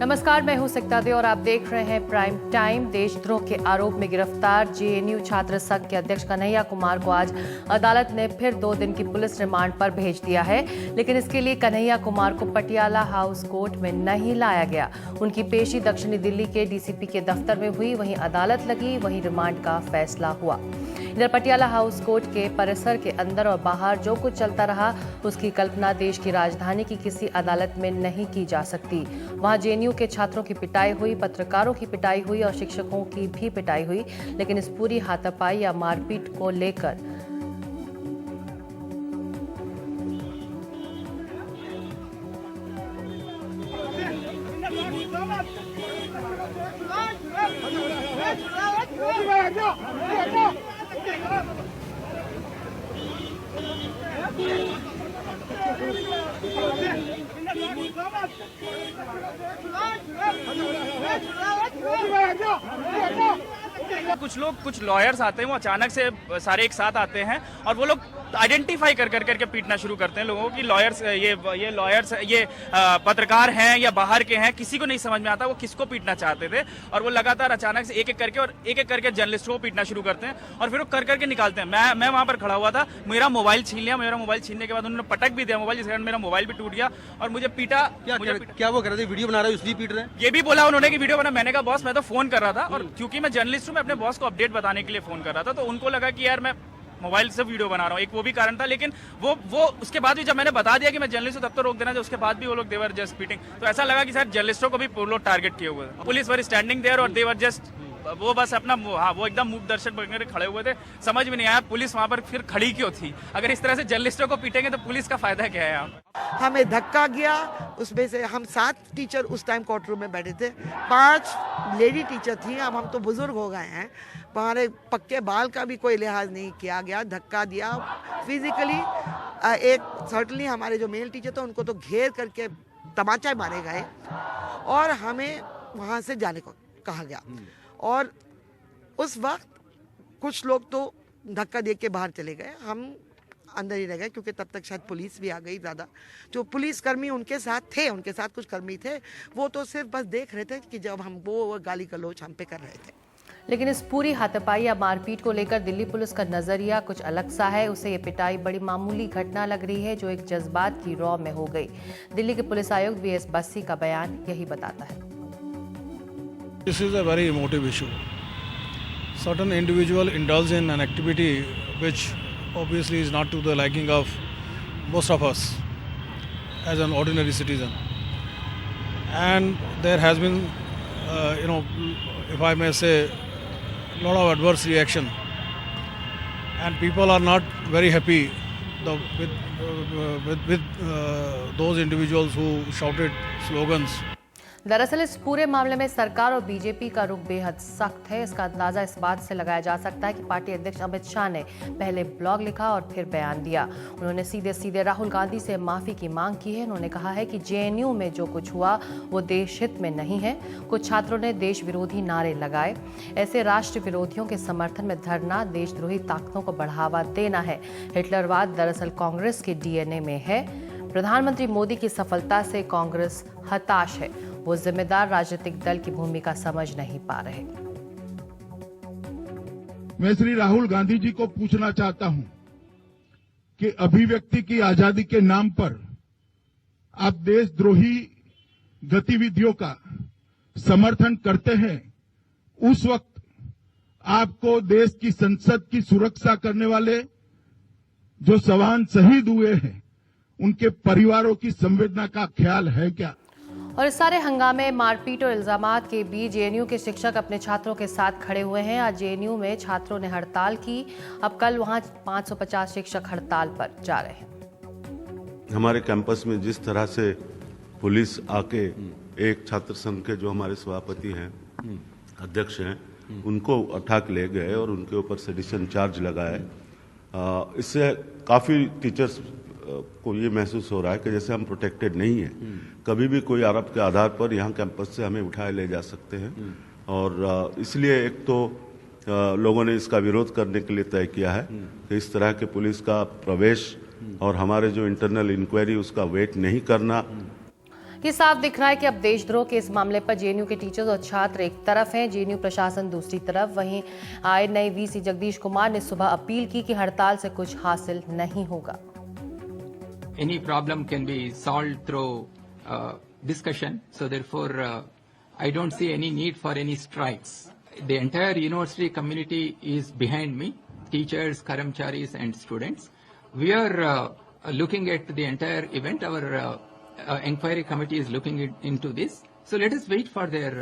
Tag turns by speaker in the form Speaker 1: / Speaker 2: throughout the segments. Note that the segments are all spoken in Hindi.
Speaker 1: नमस्कार, मैं हूं सिकता दे और आप देख रहे हैं प्राइम टाइम। देशद्रोह के आरोप में गिरफ्तार जेएनयू छात्र संघ के अध्यक्ष कन्हैया कुमार को आज अदालत ने फिर 2 दिन की पुलिस रिमांड पर भेज दिया है, लेकिन इसके लिए कन्हैया कुमार को पटियाला हाउस कोर्ट में नहीं लाया गया। उनकी पेशी दक्षिणी दिल्ली के डीसीपी के दफ्तर में हुई, वहीं अदालत लगी, वहीं रिमांड का फैसला हुआ। इधर पटियाला हाउस कोर्ट के परिसर के अंदर और बाहर जो कुछ चलता रहा, उसकी कल्पना देश की राजधानी की किसी अदालत में नहीं की जा सकती। वहां जेएनयू के छात्रों की पिटाई हुई, पत्रकारों की पिटाई हुई और शिक्षकों की भी पिटाई हुई, लेकिन इस पूरी हाथापाई या मारपीट को लेकर
Speaker 2: कुछ लॉयर्स आते हैं, वो अचानक से सारे एक साथ आते हैं और वो लोग आइडेंटिफाई करके पीटना शुरू करते हैं लोगों की। लॉयर्स ये पत्रकार हैं या बाहर के हैं, किसी को नहीं समझ में आता वो किसको पीटना चाहते थे। और वो लगातार अचानक से एक एक करके जर्नलिस्टों को पीटना शुरू करते हैं और फिर वो करके निकालते हैं। मैं वहां पर खड़ा हुआ था, मेरा मोबाइल छीन लिया। मेरा मोबाइल छीनने के बाद उन्होंने पटक भी दिया मोबाइल, जिस कारण मेरा मोबाइल भी टूट गया और मुझे पीटा।
Speaker 3: क्या वो कर रहे थे? वीडियो बना रहे हो इसलिए पीट रहे हैं?
Speaker 2: ये भी बोला उन्होंने कि वीडियो बना। मैंने कहा बॉस, मैं तो फोन कर रहा था और क्योंकि मैं जर्नलिस्ट हूं, मैं अपने बॉस को अपडेट बताने के लिए फोन कर रहा था, तो उनको लगा कि यार मैं मोबाइल से वीडियो बना रहा हूँ, एक वो भी कारण था। लेकिन वो उसके बाद भी जब मैंने बता दिया कि मैं जर्नलिस्ट हूं तब तो रोक देना था, उसके बाद भी वो लोग देवर जस्ट पीटिंग। तो ऐसा लगा कि शायद जर्नलिस्टों को भी वो लोग टारगेट किए हुए थे। पुलिस वर स्टैंडिंग देयर और देवर जस्ट वो बस अपना वो एकदम मूक दर्शक बनकर खड़े हुए थे। समझ में नहीं आया पुलिस वहां पर फिर खड़ी क्यों थी। अगर इस तरह से जर्नलिस्टों को पीटेंगे तो पुलिस का फायदा क्या है यहाँ पर?
Speaker 4: हमें धक्का गया, उसमें से हम 7 टीचर उस टाइम कोर्ट रूम में बैठे थे, 5 लेडी टीचर थी। अब हम तो बुजुर्ग हो गए हैं, हमारे पक्के बाल का भी कोई लिहाज नहीं किया गया, धक्का दिया फिजिकली। एक सर्टनली हमारे जो मेल टीचर थे उनको तो घेर करके तमाचा मारे गए और हमें वहाँ से जाने को कहा गया। और उस वक्त कुछ लोग तो धक्का दे के बाहर चले गए, हम अंदर ही रह गए क्योंकि तब तक शायद पुलिस भी आ गई। ज़्यादा जो पुलिसकर्मी उनके साथ थे, उनके साथ कुछ कर्मी थे, वो तो सिर्फ बस देख रहे थे कि जब हम वो गाली गलौज हम पे कर रहे थे।
Speaker 1: लेकिन इस पूरी हाथापाई या मारपीट को लेकर दिल्ली पुलिस का नजरिया कुछ अलग सा है। उसे ये पिटाई बड़ी मामूली घटना लग रही है जो एक जज्बात की रौ में हो गई। दिल्ली के पुलिस आयुक्त वीएस बस्सी का बयान यही बताता है।
Speaker 5: This is a very emotive issue. Certain individual indulge in an activity which obviously is not to the liking of most of us as an ordinary citizen. And there has been, if I may say, a lot of adverse reaction. And people are not very happy with those individuals who shouted slogans.
Speaker 1: दरअसल इस पूरे मामले में सरकार और बीजेपी का रुख बेहद सख्त है। इसका अंदाजा इस बात से लगाया जा सकता है कि पार्टी अध्यक्ष अमित शाह ने पहले ब्लॉग लिखा और फिर बयान दिया। उन्होंने सीधे सीधे राहुल गांधी से माफी की मांग की है। उन्होंने कहा है कि जेएनयू में जो कुछ हुआ वो देश हित में नहीं है। कुछ छात्रों ने देश विरोधी नारे लगाए। ऐसे राष्ट्र विरोधियों के समर्थन में धरना देशद्रोही ताकतों को बढ़ावा देना है। हिटलरवाद दरअसल कांग्रेस के डीएनए में है। प्रधानमंत्री मोदी की सफलता से कांग्रेस हताश है। वो जिम्मेदार राजनीतिक दल की भूमिका समझ नहीं पा रहे।
Speaker 6: मैं श्री राहुल गांधी जी को पूछना चाहता हूं कि अभिव्यक्ति की आजादी के नाम पर आप देशद्रोही गतिविधियों का समर्थन करते हैं। उस वक्त आपको देश की संसद की सुरक्षा करने वाले जो जवान शहीद हुए हैं उनके परिवारों की संवेदना का ख्याल है क्या?
Speaker 1: और इस सारे हंगामे, मारपीट और इल्जामात के बीच जेएनयू के शिक्षक अपने छात्रों के साथ खड़े हुए हैं। आज जेएनयू में छात्रों ने हड़ताल की। अब कल वहां 550 शिक्षक हड़ताल पर जा रहे हैं।
Speaker 7: हमारे कैंपस में जिस तरह से पुलिस आके एक छात्र संघ के जो हमारे सभापति हैं, अध्यक्ष हैं, उनको उठा के ले गए और उनके ऊपर सेडिशन चार्ज लगाए, इससे काफी टीचर्स को ये महसूस हो रहा है कि जैसे हम प्रोटेक्टेड नहीं है। कभी भी कोई आरोप के आधार पर यहाँ कैंपस से हमें उठाए ले जा सकते हैं और इसलिए एक तो लोगों ने इसका विरोध करने के लिए तय किया है कि इस तरह के पुलिस का प्रवेश और हमारे जो इंटरनल इंक्वायरी उसका वेट नहीं करना।
Speaker 1: ये साफ दिख रहा है कि अब देशद्रोह के इस मामले पर जेएनयू के टीचर्स और छात्र एक तरफ हैं, जेएनयू प्रशासन दूसरी तरफ। वहीं आए नए वीसी जगदीश कुमार ने सुबह अपील की कि हड़ताल से कुछ हासिल नहीं होगा।
Speaker 8: Any problem can be solved through discussion. So therefore, I don't see any need for any strikes. The entire university community is behind me, teachers, karamcharis and students. We are looking at the entire event. Our inquiry committee is looking into this. So let us wait for their...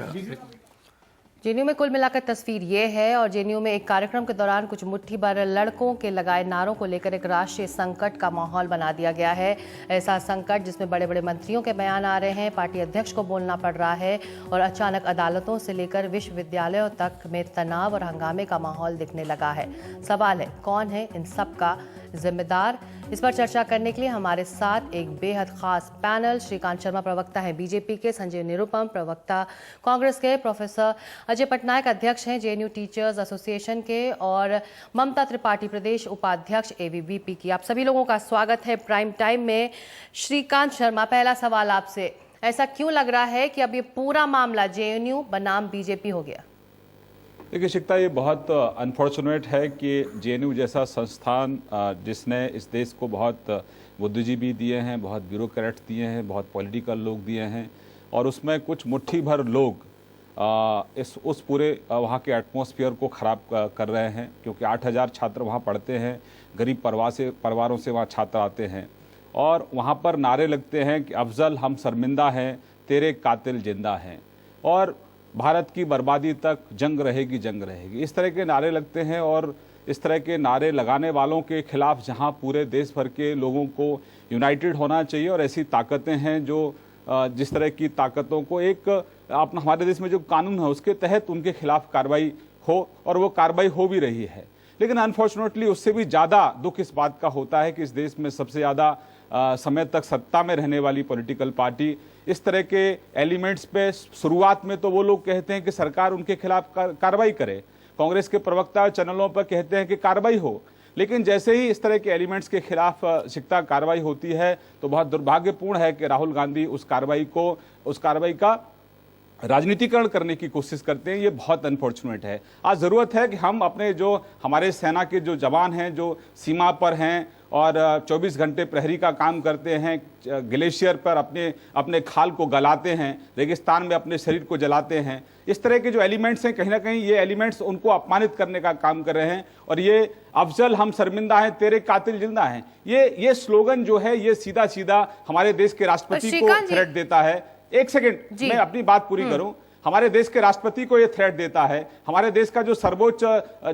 Speaker 1: JNU में कुल मिलाकर तस्वीर ये है और जेएनयू में एक कार्यक्रम के दौरान कुछ मुट्ठी भर लड़कों के लगाए नारों को लेकर एक राष्ट्रीय संकट का माहौल बना दिया गया है। ऐसा संकट जिसमें बड़े बड़े मंत्रियों के बयान आ रहे हैं, पार्टी अध्यक्ष को बोलना पड़ रहा है और अचानक अदालतों से लेकर विश्वविद्यालयों तक में तनाव और हंगामे का माहौल दिखने लगा है। सवाल है, कौन है इन सब का जिम्मेदार? इस पर चर्चा करने के लिए हमारे साथ एक बेहद खास पैनल, श्रीकांत शर्मा प्रवक्ता हैं बीजेपी के, संजय निरुपम प्रवक्ता कांग्रेस के, प्रोफेसर अजय पटनायक अध्यक्ष हैं जेएनयू टीचर्स एसोसिएशन के और ममता त्रिपाठी प्रदेश उपाध्यक्ष एबीवीपी की। आप सभी लोगों का स्वागत है प्राइम टाइम में। श्रीकांत शर्मा, पहला सवाल आपसे, ऐसा क्यों लग रहा है कि अब ये पूरा मामला जेएनयू बनाम बीजेपी हो गया?
Speaker 9: देखिए शिक्षा, ये बहुत अनफॉर्चुनेट है कि जेएनयू जैसा संस्थान जिसने इस देश को बहुत बुद्धिजीवी दिए हैं, बहुत ब्यूरोक्रेट्स दिए हैं, बहुत पॉलिटिकल लोग दिए हैं और उसमें कुछ मुट्ठी भर लोग उस पूरे वहाँ के एटमॉस्फेयर को ख़राब कर रहे हैं। क्योंकि 8000 छात्र वहाँ पढ़ते हैं, गरीब परिवारों से वहाँ छात्र आते हैं और वहाँ पर नारे लगते हैं कि अफजल हम शर्मिंदा हैं, तेरे कातिल जिंदा हैं और भारत की बर्बादी तक जंग रहेगी, जंग रहेगी। इस तरह के नारे लगते हैं और इस तरह के नारे लगाने वालों के खिलाफ जहां पूरे देश भर के लोगों को यूनाइटेड होना चाहिए और ऐसी ताकतें हैं जो जिस तरह की ताकतों को एक अपना हमारे देश में जो कानून है उसके तहत उनके खिलाफ कार्रवाई हो और वो कार्रवाई हो भी रही है। लेकिन अनफॉर्चुनेटली उससे भी ज़्यादा दुख इस बात का होता है कि इस देश में सबसे ज़्यादा समय तक सत्ता में रहने वाली पॉलिटिकल पार्टी इस तरह के एलिमेंट्स पे शुरुआत में तो वो लोग कहते हैं कि सरकार उनके खिलाफ कार्रवाई करे, कांग्रेस के प्रवक्ता चैनलों पर कहते हैं कि कार्रवाई हो, लेकिन जैसे ही इस तरह के एलिमेंट्स के खिलाफ शिकता कार्रवाई होती है तो बहुत दुर्भाग्यपूर्ण है कि राहुल गांधी उस कार्रवाई का राजनीतिकरण करने की कोशिश करते हैं। ये बहुत अनफॉर्चुनेट है। आज ज़रूरत है कि हम अपने जो हमारे सेना के जो जवान हैं जो सीमा पर हैं और 24 घंटे प्रहरी का काम करते हैं, ग्लेशियर पर अपने खाल को गलाते हैं, रेगिस्तान में अपने शरीर को जलाते हैं, इस तरह के जो एलिमेंट्स हैं कहीं ना कहीं ये एलिमेंट्स उनको अपमानित करने का काम कर रहे हैं और ये अफजल हम शर्मिंदा हैं, तेरे कातिल जिंदा हैं, ये स्लोगन जो है ये सीधा सीधा हमारे देश के राष्ट्रपति को थ्रेट देता है। एक सेकंड मैं अपनी बात पूरी करूं। हमारे देश के राष्ट्रपति को यह थ्रेट देता है, हमारे देश का जो सर्वोच्च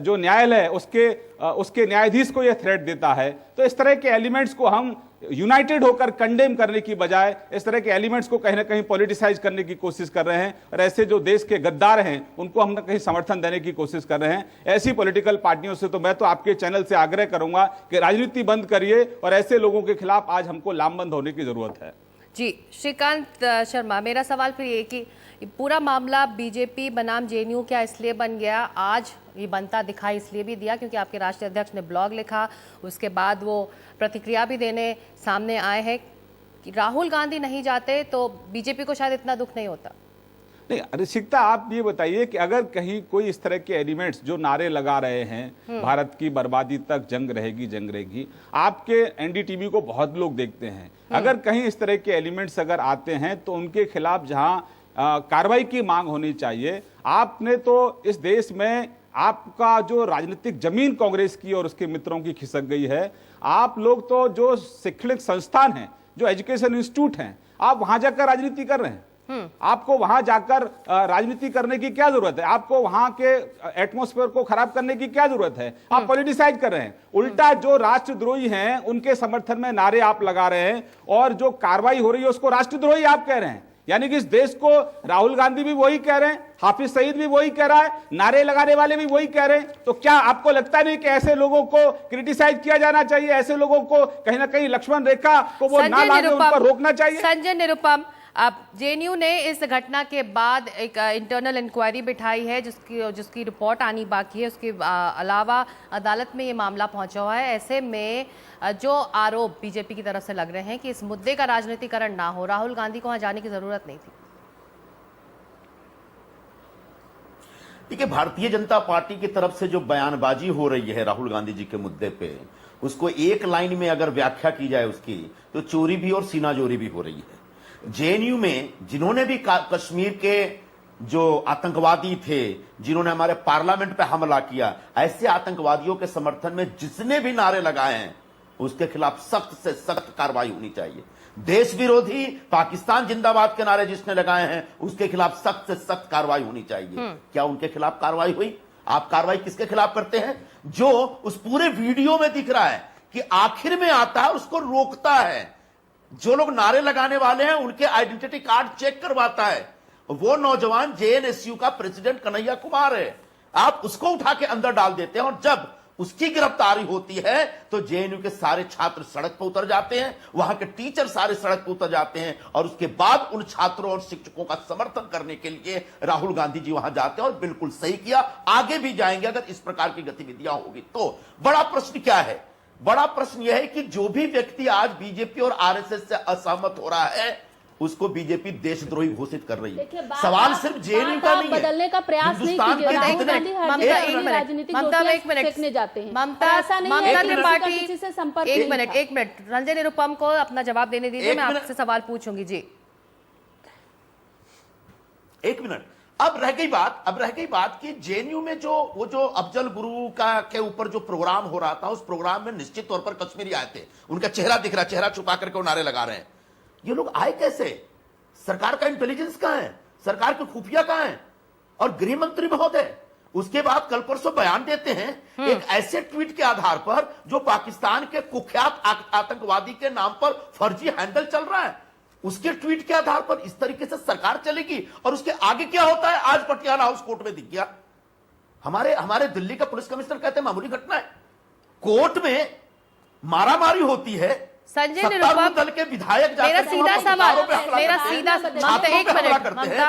Speaker 9: जो न्यायालय है उसके न्यायाधीश को यह थ्रेट देता है। तो इस तरह के एलिमेंट्स को हम यूनाइटेड होकर कंडेम करने की बजाय इस तरह के एलिमेंट्स को कहीं ना कहीं पॉलिटिसाइज करने की कोशिश कर रहे हैं और ऐसे जो देश के गद्दार हैं उनको हम कहीं समर्थन देने की कोशिश कर रहे हैं। ऐसी पॉलिटिकल पार्टियों से तो मैं तो आपके चैनल से आग्रह करूंगा कि राजनीति बंद करिए और ऐसे लोगों के खिलाफ आज हमको लामबंद होने की जरूरत है।
Speaker 1: जी श्रीकांत शर्मा, मेरा सवाल फिर ये कि पूरा मामला बीजेपी बनाम जेएनयू क्या इसलिए बन गया? आज ये बनता दिखाई इसलिए भी दिया क्योंकि आपके राष्ट्रीय अध्यक्ष ने ब्लॉग लिखा, उसके बाद वो प्रतिक्रिया भी देने सामने आए हैं कि राहुल गांधी नहीं जाते तो बीजेपी को शायद इतना दुख नहीं होता।
Speaker 9: नहीं अरे शिकता, आप ये बताइए कि अगर कहीं कोई इस तरह के एलिमेंट्स जो नारे लगा रहे हैं भारत की बर्बादी तक जंग रहेगी, जंग रहेगी, आपके एनडीटीवी को बहुत लोग देखते हैं, अगर कहीं इस तरह के एलिमेंट्स अगर आते हैं तो उनके खिलाफ जहां कार्रवाई की मांग होनी चाहिए। आपने तो इस देश में आपका जो राजनीतिक जमीन कांग्रेस की और उसके मित्रों की खिसक गई है। आप लोग तो जो शैक्षणिक संस्थान हैं, जो एजुकेशन इंस्टीट्यूट हैं, आप वहां जाकर राजनीति कर रहे हैं। आपको वहां जाकर राजनीति करने की क्या जरूरत है? आपको वहां के एटमॉस्फेयर को खराब करने की क्या जरूरत है? आप पॉलिटिसाइज कर रहे हैं। उल्टा जो राष्ट्रद्रोही हैं उनके समर्थन में नारे आप लगा रहे हैं और जो कार्रवाई हो रही है उसको राष्ट्रद्रोही आप कह रहे हैं। यानी कि इस देश को राहुल गांधी भी वही कह रहे हैं, हाफिज सईद भी वही कह रहा है, नारे लगाने वाले भी वही कह रहे हैं। तो क्या आपको लगता नहीं कि ऐसे लोगों को क्रिटिसाइज किया जाना चाहिए? ऐसे लोगों को कहीं ना कहीं लक्ष्मण रेखा को वो ना लाने उन पर रोकना चाहिए?
Speaker 1: संजय निरुपम, अब जेएनयू ने इस घटना के बाद एक इंटरनल इंक्वायरी बिठाई है जिसकी रिपोर्ट आनी बाकी है। उसके अलावा अदालत में ये मामला पहुंचा हुआ है। ऐसे में जो आरोप बीजेपी की तरफ से लग रहे हैं कि इस मुद्दे का राजनीतिकरण ना हो, राहुल गांधी को वहां जाने की जरूरत नहीं थी।
Speaker 10: देखिए, भारतीय जनता पार्टी की तरफ से जो बयानबाजी हो रही है राहुल गांधी जी के मुद्दे पे, उसको एक लाइन में अगर व्याख्या की जाए उसकी, तो चोरी भी और सीनाजोरी भी हो रही है। जेएनयू में जिन्होंने भी कश्मीर के जो आतंकवादी थे, जिन्होंने हमारे पार्लियामेंट पे हमला किया, ऐसे आतंकवादियों के समर्थन में जिसने भी नारे लगाए हैं उसके खिलाफ सख्त से सख्त कार्रवाई होनी चाहिए। देश विरोधी पाकिस्तान जिंदाबाद के नारे जिसने लगाए हैं उसके खिलाफ सख्त से सख्त कार्रवाई होनी चाहिए। क्या उनके खिलाफ कार्रवाई हुई? आप कार्रवाई किसके खिलाफ करते हैं? जो उस पूरे वीडियो में दिख रहा है कि आखिर में आता है उसको रोकता है, जो लोग नारे लगाने वाले हैं उनके आइडेंटिटी कार्ड चेक करवाता है। वो नौजवान जेएनएसयू का प्रेसिडेंट कन्हैया कुमार है। आप उसको उठा के अंदर डाल देते हैं और जब उसकी गिरफ्तारी होती है तो जेएनयू के सारे छात्र सड़क पर उतर जाते हैं, वहां के टीचर सारे सड़क पर उतर जाते हैं और उसके बाद उन छात्रों और शिक्षकों का समर्थन करने के लिए राहुल गांधी जी वहां जाते हैं। और बिल्कुल सही किया, आगे भी जाएंगे अगर इस प्रकार की गतिविधियां होगी तो। बड़ा प्रश्न क्या है? बड़ा प्रश्न यह है कि जो भी व्यक्ति आज बीजेपी और आरएसएस से असहमत हो रहा है उसको बीजेपी देशद्रोही घोषित कर रही है। सवाल सिर्फ जेएनयू का नहीं है,
Speaker 11: बदलने का प्रयास नहीं कीजिए। राहुल गांधी फेंकने जाते हैं।
Speaker 1: ममता त्रिपाठी, एक मिनट रंजन निरुपम को अपना जवाब देने दीजिए, मैं आपसे सवाल पूछूंगी जी।
Speaker 10: एक मिनट। अब रह गई बात कि जेएनयू में जो अफजल गुरु के ऊपर जो प्रोग्राम हो रहा था, उस प्रोग्राम में निश्चित तौर पर कश्मीरी आए थे। उनका चेहरा दिख रहा, चेहरा छुपा करके वो नारे लगा रहे हैं। ये लोग आए कैसे? सरकार का इंटेलिजेंस कहां है? सरकार के खुफिया कहां है? और गृह मंत्री महोदय उसके बाद कल परसों बयान देते हैं एक ऐसे ट्वीट के आधार पर जो पाकिस्तान के कुख्यात आतंकवादी के नाम पर फर्जी हैंडल चल रहा है, उसके ट्वीट के आधार पर इस तरीके से सरकार चलेगी। और उसके आगे क्या होता है आज पटियाला हाउस कोर्ट में दिख गया। हमारे दिल्ली का पुलिस कमिश्नर कहते हैं मामूली घटना है, कोर्ट में मारामारी होती है,
Speaker 1: संजय निरुपम
Speaker 10: दल के विधायक
Speaker 1: मेरा सीधा सवाल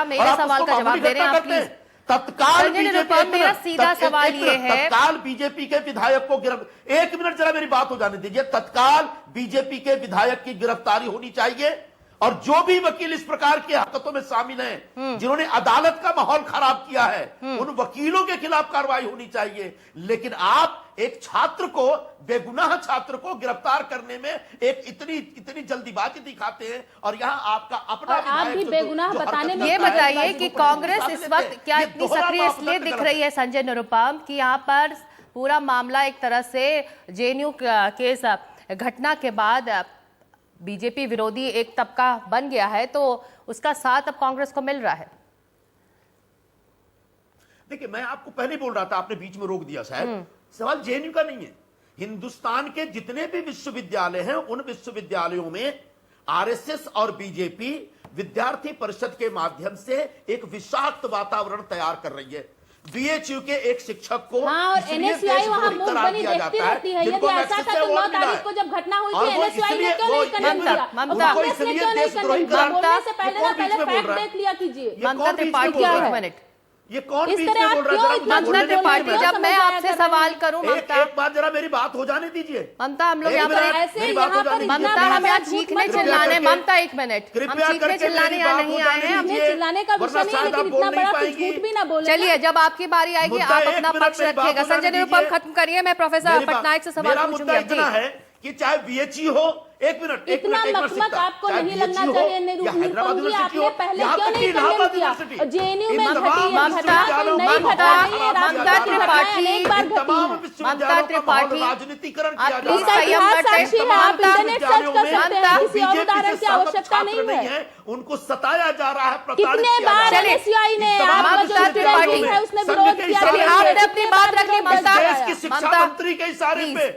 Speaker 1: मेरे सवाल का जवाब दे रहे हैं आप प्लीज।
Speaker 10: तत्काल
Speaker 1: मेरा सीधा सवाल ये है,
Speaker 10: तत्काल बीजेपी के विधायक को एक मिनट जरा मेरी बात हो जाने दीजिए। तत्काल बीजेपी के विधायक की गिरफ्तारी होनी चाहिए और जो भी वकील इस प्रकार की हरकतों में शामिल हैं, जिन्होंने अदालत का माहौल खराब किया है, उन वकीलों के खिलाफ कार्रवाई होनी चाहिए। लेकिन आप एक छात्र को, बेगुनाह छात्र को गिरफ्तार करने में एक इतनी जल्दीबाजी दिखाते हैं और यहाँ आपका अपना
Speaker 11: आप भी बेगुनाह बताने में।
Speaker 1: ये बताइए कि कांग्रेस इस वक्त क्या इतनी सक्रिय इसलिए दिख रही है संजय निरुपम कि यहाँ पर पूरा मामला एक तरह से जेएनयू केस घटना के बाद बीजेपी विरोधी एक तबका बन गया है, तो उसका साथ अब कांग्रेस को मिल रहा है।
Speaker 10: देखिए, मैं आपको पहले बोल रहा था, आपने बीच में रोक दिया शायद। सवाल जेएनयू का नहीं है। हिंदुस्तान के जितने भी विश्वविद्यालय हैं उन विश्वविद्यालयों में आरएसएस और बीजेपी विद्यार्थी परिषद के माध्यम से एक विषाक्त वातावरण तैयार कर रही है। बीएचयू के एक शिक्षक को
Speaker 11: एनएसयूआई वहां मूक बनी देखती रहती है। यदि ऐसा था तो 9 तारीख को जब घटना हुई थी एनएसयूआई ने क्यों नहीं कनेक्ट किया? कांग्रेस ने क्यों नहीं कनेक्ट किया? बोलने से पहले फैक्ट देख लिया कीजिए।
Speaker 1: ममता त्रिपाठी, एक मिनट,
Speaker 10: ये कौन बीच में बोल रहा है?
Speaker 1: ममता त्रिपाठी, जब मैं आपसे सवाल करूं, ममता
Speaker 10: एक बात जरा मेरी बात हो जाने दीजिए।
Speaker 1: ममता, हम लोग यहाँ पर ममता हम यहाँ चीखने चिल्लाने, ममता एक मिनट, हम चीखने चिल्लाने यहाँ नहीं आए हैं।
Speaker 11: हमने चिल्लाने का विषय नहीं है, लेकिन इतना बड़ा कुछ झूठ भी ना बोले।
Speaker 1: चलिए, जब आपकी बारी आएगी आप अपना पक्ष रखिएगा। संजय निरुपम खत्म करिए, मैं प्रोफेसर पटनायक से सवाल पूछूंगी।
Speaker 10: इतना है कि चाहे बीएचयू हो, एक मिनट
Speaker 11: इतना मकसद आपको नहीं लगना चाहिए। निरुपम जी, आपने पहले क्यों नहीं कंडेम किया? जेएनयू में घटी है घटना, नहीं घटा रही है
Speaker 1: ममता त्रिपाठी,
Speaker 11: एक बार घटी है।
Speaker 10: ममता त्रिपाठी राजनीतिकरण किया जा
Speaker 11: इसका इतिहास साक्षी है, आप इंटरनेट सर्च कर सकते हैं, किसी और उदाहरण की आवश्यकता नहीं है।
Speaker 10: उनको सताया जा रहा है,
Speaker 11: कितने बार एनएसयूआई ने
Speaker 1: ममता त्रिपाठी
Speaker 11: है उसने विरोध किया।
Speaker 1: आपने अपनी बात रखी ममता,
Speaker 10: देश की शिक्षा मंत्री के इशारे पे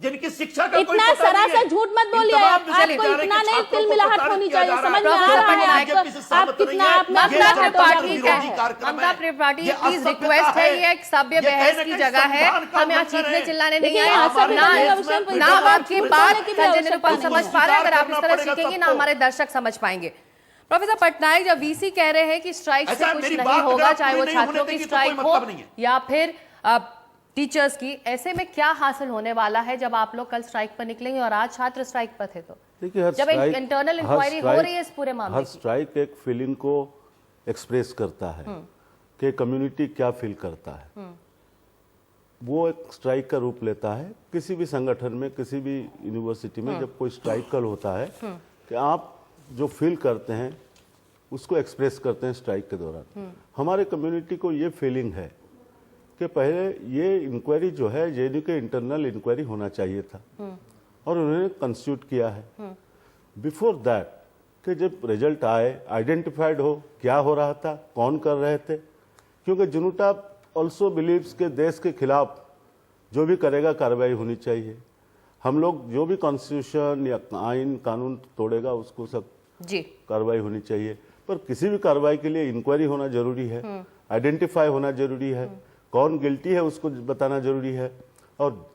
Speaker 10: जिनकी शिक्षा का
Speaker 11: इतना सरासर झूठ मत बोलिए। आपको इतना नहीं तिलमिलाहट होनी चाहिए। समझ में आ रहा है आप कितना
Speaker 1: ममता त्रिपाठी प्लीज रिक्वेस्ट है, ये एक सभ्य बहस की जगह है, हम यहाँ चीखने चिल्लाने नहीं आए। ना आपकी बात संजय निरुपम समझ पा रहे हैं, अगर आप इस तरह सीखेंगे ना हमारे दर्शक समझ पाएंगे। प्रोफेसर पटनायक, जब वीसी कह रहे हैं कि स्ट्राइक से कुछ नहीं होगा, चाहे वो छात्रों की स्ट्राइक हो या फिर टीचर्स की, ऐसे में क्या हासिल होने वाला है जब आप लोग कल स्ट्राइक पर निकलेंगे और आज छात्र स्ट्राइक पर थे? तो
Speaker 7: देखिए,
Speaker 1: जब इंटरनल इंक्वायरी हो रही है इस पूरे मामले
Speaker 7: हर स्ट्राइक एक फीलिंग को एक्सप्रेस करता है कि कम्युनिटी क्या फील करता है। वो एक स्ट्राइक का रूप लेता है। किसी भी संगठन में, किसी भी यूनिवर्सिटी में जब कोई स्ट्राइक कल होता है कि आप जो फील करते हैं उसको एक्सप्रेस करते हैं स्ट्राइक के दौरान। हमारे कम्युनिटी को ये फीलिंग है कि पहले ये इंक्वायरी जो है जेएनयू के इंटरनल इंक्वायरी होना चाहिए था और उन्होंने कंस्टिट्यूट किया है। बिफोर दैट कि जब रिजल्ट आए, आइडेंटिफाइड हो क्या हो रहा था, कौन कर रहे थे, क्योंकि जुनूटा ऑल्सो बिलीव्स के देश के खिलाफ जो भी करेगा कार्रवाई होनी चाहिए। हम लोग जो भी कॉन्स्टिट्यूशन या आइन कानून तोड़ेगा उसको सब
Speaker 1: जी
Speaker 7: कार्रवाई होनी चाहिए, पर किसी भी कार्रवाई के लिए इंक्वायरी होना जरूरी है, आइडेंटिफाई होना जरूरी है, कौन गिल्टी है उसको बताना जरूरी है। और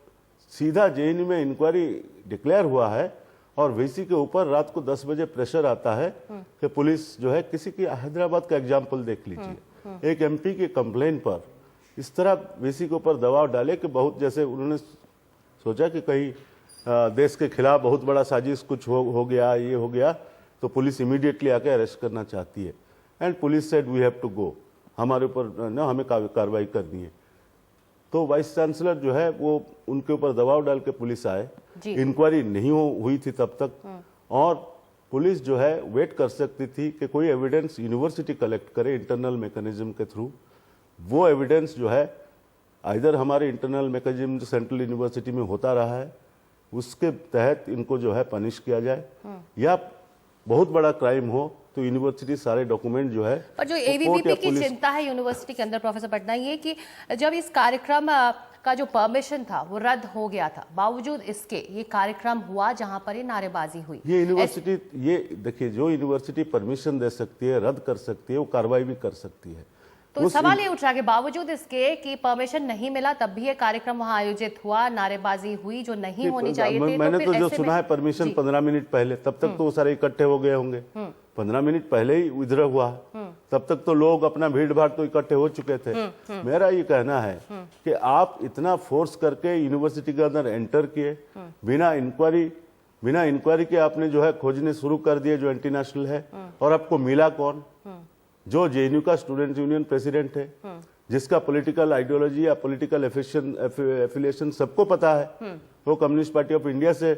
Speaker 7: सीधा जेएनयू में इंक्वायरी डिक्लेयर हुआ है और वीसी के ऊपर रात को 10 बजे प्रेशर आता है कि पुलिस जो है, किसी की हैदराबाद का एग्जाम्पल देख लीजिए, एक एमपी के कंप्लेन पर इस तरह वीसी के ऊपर दबाव डाले कि बहुत, जैसे उन्होंने सोचा कि कहीं देश के खिलाफ बहुत बड़ा साजिश कुछ हो गया, ये हो गया, तो पुलिस इमीडिएटली आके अरेस्ट करना चाहती है। And police said we have to go, हमारे ऊपर ना हमें कार्रवाई करनी है। तो वाइस चांसलर जो है वो उनके ऊपर दबाव डाल के पुलिस आए। इंक्वायरी नहीं हुई थी तब तक, और पुलिस जो है वेट कर सकती थी कि कोई एविडेंस यूनिवर्सिटी कलेक्ट करे इंटरनल मैकेनिज्म के थ्रू। वो एविडेंस जो है आइदर हमारे इंटरनल मैकेनिज्म जो सेंट्रल यूनिवर्सिटी में होता रहा है उसके तहत इनको जो है पनिश किया जाए, या बहुत बड़ा क्राइम हो तो यूनिवर्सिटी सारे डॉक्यूमेंट जो है।
Speaker 1: पर जो एबीवीपी की चिंता है यूनिवर्सिटी के अंदर प्रोफेसर पटनायक, ये कि जब इस कार्यक्रम का जो परमिशन था वो रद्द हो गया था, बावजूद इसके ये कार्यक्रम हुआ जहां पर ये नारेबाजी हुई।
Speaker 7: ये यूनिवर्सिटी, ये देखिए, जो यूनिवर्सिटी परमिशन दे सकती है, रद्द कर सकती है, वो कार्रवाई भी कर सकती है।
Speaker 1: तो सवाल ये उठ रहा है कि बावजूद इसके कि परमिशन नहीं मिला तब भी ये कार्यक्रम वहां आयोजित हुआ, नारेबाजी हुई जो नहीं होनी चाहिए थी।
Speaker 7: मैंने तो जो सुना है परमिशन 15 मिनट पहले, तब तक तो वो सारे इकट्ठे हो गए होंगे। 15 मिनट पहले ही विद्रोह हुआ, तब तक तो लोग अपना भीड़ भाड़ तो इकट्ठे हो चुके थे। मेरा ये कहना है कि आप इतना फोर्स करके यूनिवर्सिटी के अंदर एंटर किए, बिना इंक्वायरी के आपने जो है खोजने शुरू कर दिए जो एंटी नेशनल है, और आपको मिला कौन? जो जेएनयू का स्टूडेंट यूनियन प्रेसिडेंट है, जिसका पॉलिटिकल आइडियोलॉजी या पॉलिटिकल एफिलिएशन सबको पता है, वो कम्युनिस्ट पार्टी ऑफ इंडिया से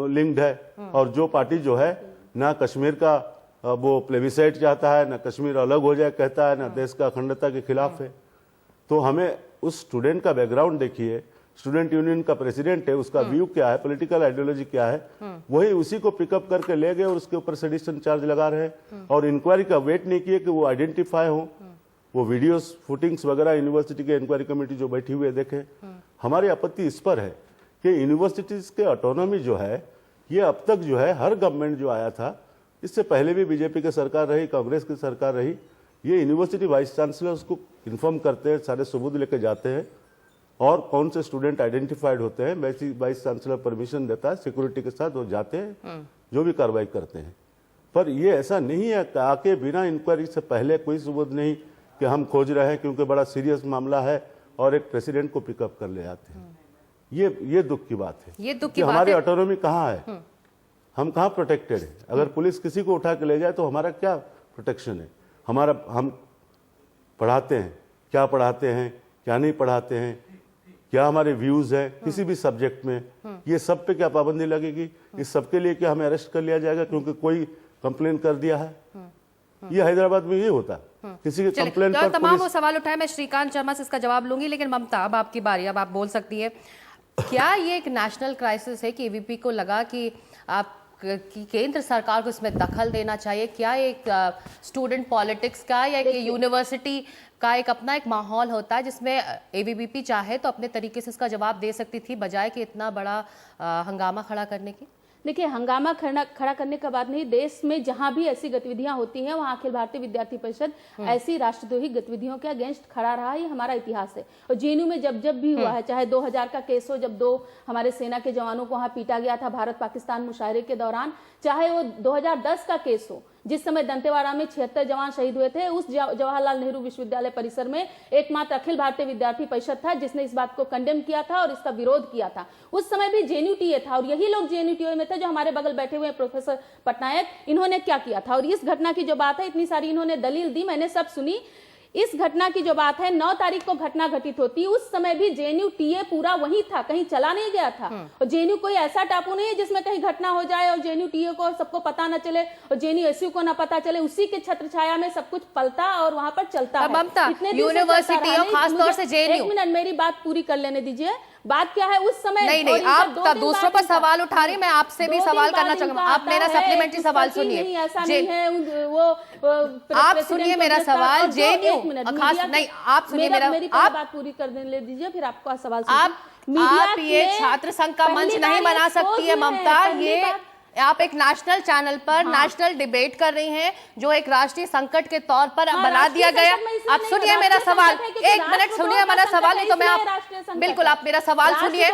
Speaker 7: लिंक्ड है, और जो पार्टी जो है ना कश्मीर का वो प्लेबिसाइट चाहता है, ना कश्मीर अलग हो जाए कहता है, ना देश का अखंडता के खिलाफ है। तो हमें उस स्टूडेंट का बैकग्राउंड देखिए, स्टूडेंट यूनियन का प्रेसिडेंट है, उसका व्यू क्या है, पॉलिटिकल आइडियोलॉजी क्या है, वही उसी को पिकअप करके ले गए और उसके ऊपर सेडिशन चार्ज लगा रहे हैं, और इंक्वायरी का वेट नहीं किए कि वो आइडेंटिफाई हो। वो वीडियोस, फुटिंग्स वगैरह यूनिवर्सिटी के इंक्वायरी कमेटी जो बैठी हुई है देखे। हमारी आपत्ति इस पर है कि यूनिवर्सिटीज के ऑटोनॉमी जो है, ये अब तक जो है हर गवर्नमेंट जो आया था, इससे पहले भी बीजेपी की सरकार रही, कांग्रेस की सरकार रही, ये यूनिवर्सिटी वाइस चांसलर उसको इन्फॉर्म करते हैं, सारे सबूत लेके जाते हैं, और कौन से स्टूडेंट आइडेंटिफाइड होते हैं वैसी वाइस चांसलर परमिशन देता है, सिक्योरिटी के साथ वो जाते हैं, जो भी कार्रवाई करते हैं। पर ये ऐसा नहीं है कि आके बिना इंक्वायरी से पहले कोई सबूत नहीं कि हम खोज रहे हैं क्योंकि बड़ा सीरियस मामला है, और एक प्रेसिडेंट को पिकअप कर ले आते हैं। ये दुख की बात है।
Speaker 1: ये दुख की
Speaker 7: कि
Speaker 1: बात
Speaker 7: हमारी
Speaker 1: है।
Speaker 7: ऑटोनॉमी कहाँ है, हम कहाँ प्रोटेक्टेड है? अगर पुलिस किसी को उठा के ले जाए तो हमारा क्या प्रोटेक्शन है? हम पढ़ाते हैं, क्या पढ़ाते हैं, क्या नहीं पढ़ाते हैं, क्या हमारे व्यूज है किसी भी सब्जेक्ट में, ये सब पे क्या पाबंदी लगेगी? इस सब के लिए क्या हमें अरेस्ट कर लिया जाएगा क्योंकि कोई कंप्लेन कर दिया है? ये हैदराबाद में ये होता है, किसी के कंप्लेन पर
Speaker 1: तमाम वो सवाल उठाए, मैं श्रीकांत शर्मा से इसका जवाब लूंगी, लेकिन ममता अब आपकी बारी, अब आप बोल सकती है। क्या ये एक नेशनल क्राइसिस है कि एबीवीपी को लगा कि आप कि केंद्र सरकार को इसमें दखल देना चाहिए? क्या एक स्टूडेंट पॉलिटिक्स का या एक यूनिवर्सिटी का एक अपना एक माहौल होता है जिसमें एबीवीपी चाहे तो अपने तरीके से इसका जवाब दे सकती थी, बजाय कि इतना बड़ा हंगामा खड़ा करने की?
Speaker 11: देखिए, हंगामा खड़ा करने का बात नहीं, देश में जहां भी ऐसी गतिविधियां होती हैं वहां अखिल भारतीय विद्यार्थी परिषद ऐसी राष्ट्रद्रोही गतिविधियों के अगेंस्ट खड़ा रहा है, ये हमारा इतिहास है। और जेएनयू में जब भी हुआ है, चाहे 2000 का केस हो जब 2 हमारे सेना के जवानों को वहां पीटा गया था भारत पाकिस्तान मुशायरे के दौरान, चाहे वो 2010 का केस हो जिस समय दंतेवाड़ा में 76 जवान शहीद हुए थे, उस जवाहरलाल नेहरू विश्वविद्यालय परिसर में एकमात्र अखिल भारतीय विद्यार्थी परिषद था जिसने इस बात को कंडेम किया था और इसका विरोध किया था। उस समय भी जेएनयूटीए था और यही लोग जेएनयूटीए में थे जो हमारे बगल बैठे हुए प्रोफेसर पटनायक, इन्होंने क्या किया था। और इस घटना की जो बात है, इतनी सारी इन्होंने दलील दी, मैंने सब सुनी। इस घटना की जो बात है, 9 तारीख को घटना घटित होती, उस समय भी जेएनयूटीए पूरा वही था, कहीं चला नहीं गया था। और जेएनयू कोई ऐसा टापू नहीं है जिसमें कहीं घटना हो जाए और जेएनयूटीए को सबको पता न चले और जेएनयूएसयू को न पता चले। उसी के छत्र छाया में सब कुछ पलता और वहां पर चलता है।
Speaker 1: ममता,
Speaker 11: इतने दिन से
Speaker 1: यूनिवर्सिटी
Speaker 11: चलता रहा।
Speaker 1: और खासतौर से जेएनयू,
Speaker 11: एक मिनट मेरी बात पूरी कर लेने दीजिए। बात क्या है उस समय,
Speaker 1: नहीं आप दूसरों पर सवाल उठा रही हैं, मैं आपसे भी सवाल करना चाहूंगा। आप मेरा सप्लीमेंट्री सवाल सुनिए,
Speaker 11: ऐसा नहीं है वो
Speaker 1: आप सुनिए मेरा सवाल। जेएनयू खास नहीं, आप सुनिए
Speaker 11: मेरी बात पूरी कर ले दीजिए, फिर आपका सवाल। आप
Speaker 1: ये छात्र संघ का मंच नहीं बना सकती है ममता। ये आप एक नेशनल चैनल पर नेशनल डिबेट कर रही हैं जो एक राष्ट्रीय संकट के तौर पर बना दिया गया। आप सुनिए मेरा सवाल, 1 मिनट सुनिए मेरा सवाल, नहीं तो मैं आप बिल्कुल आप मेरा सवाल सुनिए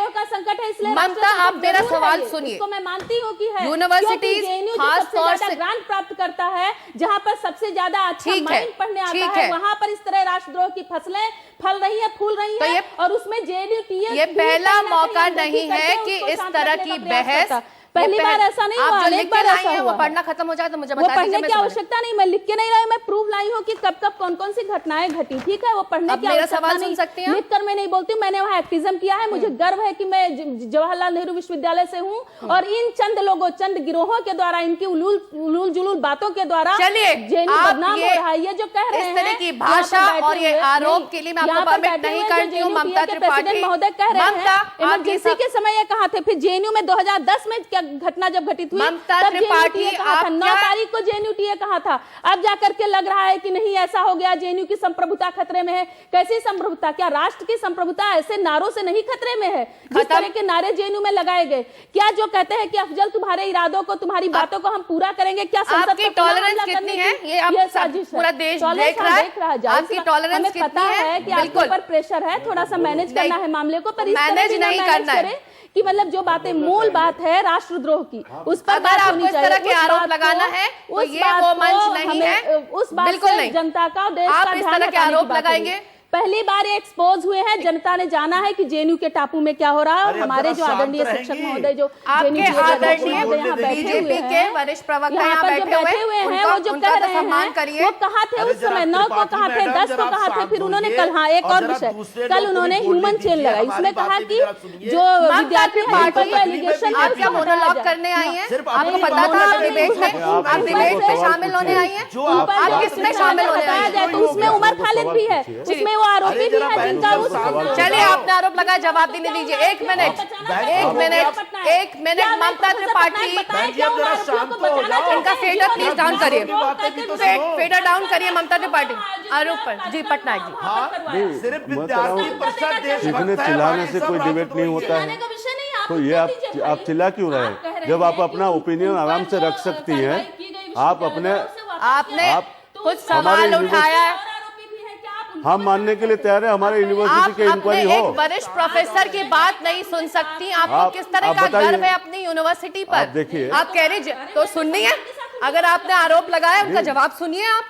Speaker 1: ममता, आप मेरा सवाल सुनिए।
Speaker 11: मैं मानती हूँ कि है
Speaker 1: यूनिवर्सिटीज खास तौर से
Speaker 11: ग्रांट प्राप्त करता है, जहाँ पर सबसे ज्यादा अच्छा माइंड पढ़ने आता है, वहाँ पर इस तरह राष्ट्रद्रोह की फसलें फल रही है, फूल रही है। और उसमें जेएनयूटीए
Speaker 1: ये पहला मौका नहीं है कि इस तरह की बहस,
Speaker 11: पहली बार ऐसा नहीं हुआ, एक बार ऐसा हुआ।
Speaker 1: पढ़ना खत्म हो जाए तो मुझे
Speaker 11: वो पढ़ने की आवश्यकता नहीं, मैं लिख के नहीं रही, मैं प्रूफ लाई हूँ कि कब कब कौन कौन सी घटनाएं घटी। ठीक है, वो पढ़ने की आवश्यकता नहीं, लिख कर मैं नहीं बोलती। मैंने वहाँ एक्टिज्म किया है, मुझे गर्व है कि मैं जवाहरलाल नेहरू विश्वविद्यालय से हूँ और इन चंद लोगों, चंद गिरोहों के द्वारा, इनकी उलूल जुलूल बातों के द्वारा जेएनयू बदनाम हो रहा है। ये जो कह रहे हैं
Speaker 1: इस तरह की भाषा और ये आरोप के लिए मैं आपको परमिट नहीं करती हूँ ममता त्रिपाठी
Speaker 11: महोदय कह रहे हैं। इमरजेंसी के समय ये कहा थे, फिर जेएनयू में 2010 में क्या घटना जब
Speaker 1: ममता त्रिपाठी
Speaker 11: 9 तारीख को जेएनयूटीए कहा था। अब जाकर के लग रहा है कि नहीं ऐसा हो गया, जेएनयू की संप्रभुता खतरे में है। कैसी संप्रभुता? क्या राष्ट्र की संप्रभुता ऐसे नारों से नहीं खतरे में है जिस तरह के नारे जेएनयू में लगाए गए? क्या जो कहते हैं कि अफजल तुम्हारे इरादों को, तुम्हारी बातों को हम पूरा करेंगे, क्या संसद
Speaker 1: की टॉलरेंस कितनी है? ये साजिश पूरा देश देख रहा है। आपकी टॉलरेंस कितनी
Speaker 11: पता है कि आपके ऊपर प्रेशर है, थोड़ा सा मैनेज करना है मामले को, पर मैनेज नहीं करना है कि मतलब जो बातें मूल बात है राष्ट्रद्रोह की, उस पर
Speaker 1: अगर आपको इस तरह के आरोप लगाना है तो ये वो मंच नहीं है,
Speaker 11: उस बात से जनता का और देश का
Speaker 1: आप इस तरह के आरोप लगाएंगे।
Speaker 11: पहली बार एक्सपोज हुए हैं, जनता ने जाना है कि जेएनयू के टापू में क्या हो रहा है। और हमारे जो आदरणीय शिक्षक महोदय, जो
Speaker 1: आपके आदरणीय बीजेपी के वरिष्ठ प्रवक्ता यहाँ बैठे हुए हैं,
Speaker 11: वो जो कह रहे हैं, वो कहा थे उस समय 9 को कहा थे, 10 को कहा थे, फिर उन्होंने कल, हाँ एक और विषय, कल उन्होंने ह्यूमन चेन लगाई। उसमें कहा कि जो विद्यार्थी पार्टी का एलिगेशन,
Speaker 1: आप क्या मोनोलॉग करने आई हैं? आपको पता था आप डिबेट में, आप डिबेट में शामिल होने आई हैं? आप किसमें शामिल होने आई हैं?
Speaker 11: तो उसमें उमर खालिद भी है, उसमें वो आरोपी भी है जिनका उस,
Speaker 1: चलिए आपने आरोप लगाया, जवाब देने दीजिए। एक मिनट ममता त्रिपाठी, इनका फेडर प्लीज डाउन करिए, फेडर डाउन करिए ममता त्रिपाठी आरोप पर। जी पटनायक जी,
Speaker 7: सीखने चिल्लाने से कोई डिबेट नहीं होता है, तो ये आप चिल्ला क्यों रहे हैं? जब आप अपना ओपिनियन आराम से रख सकती हैं, आप अपने,
Speaker 1: आपने कुछ सवाल उठाया है,
Speaker 7: हम मानने के लिए तैयार है, हमारे यूनिवर्सिटी के इंक्वायरी हो।
Speaker 1: एक वरिष्ठ प्रोफेसर की बात नहीं सुन सकती, आपको किस तरह का गर्व है अपनी यूनिवर्सिटी पर?
Speaker 7: देखिए,
Speaker 1: आप कह रही तो सुननी है, अगर आपने आरोप लगाया उनका जवाब सुनिए आप।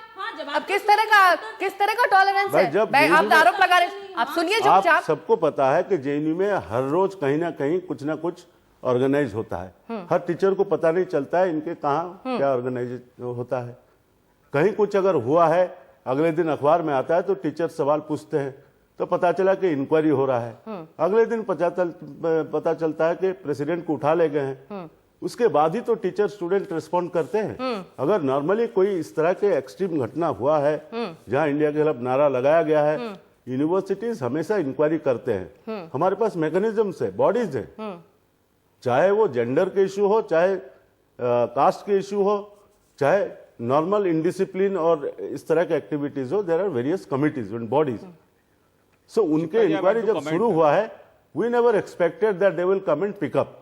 Speaker 1: अब किस तरह का टॉलरेंस है?
Speaker 7: जब
Speaker 1: आप आरोप लगा रहे, आप सुनिए चुपचाप।
Speaker 7: सबको पता है कि जेएनयू में हर रोज कहीं ना कहीं कुछ ना कुछ ऑर्गेनाइज होता है। हर टीचर को पता नहीं चलता है इनके कहाँ क्या ऑर्गेनाइज होता है। कहीं कुछ अगर हुआ है, अगले दिन अखबार में आता है तो टीचर सवाल पूछते हैं, तो पता चला कि इंक्वायरी हो रहा है। अगले दिन पता चलता है कि प्रेसिडेंट को उठा ले गए हैं। उसके बाद ही तो टीचर स्टूडेंट रिस्पॉन्ड करते हैं। अगर नॉर्मली कोई इस तरह के एक्सट्रीम घटना हुआ है जहां इंडिया के खिलाफ नारा लगाया गया है, यूनिवर्सिटीज हमेशा इंक्वायरी करते हैं। हमारे पास मैकेनिज्म्स है, बॉडीज है, चाहे वो जेंडर के इशू हो, चाहे कास्ट के इशू हो, चाहे नॉर्मल इनडिसिप्लिन और इस तरह के एक्टिविटीज हो, there are various committees and bodies. So उनके इंक्वायरी जब शुरू हुआ है, we never expected that they will come and pick up.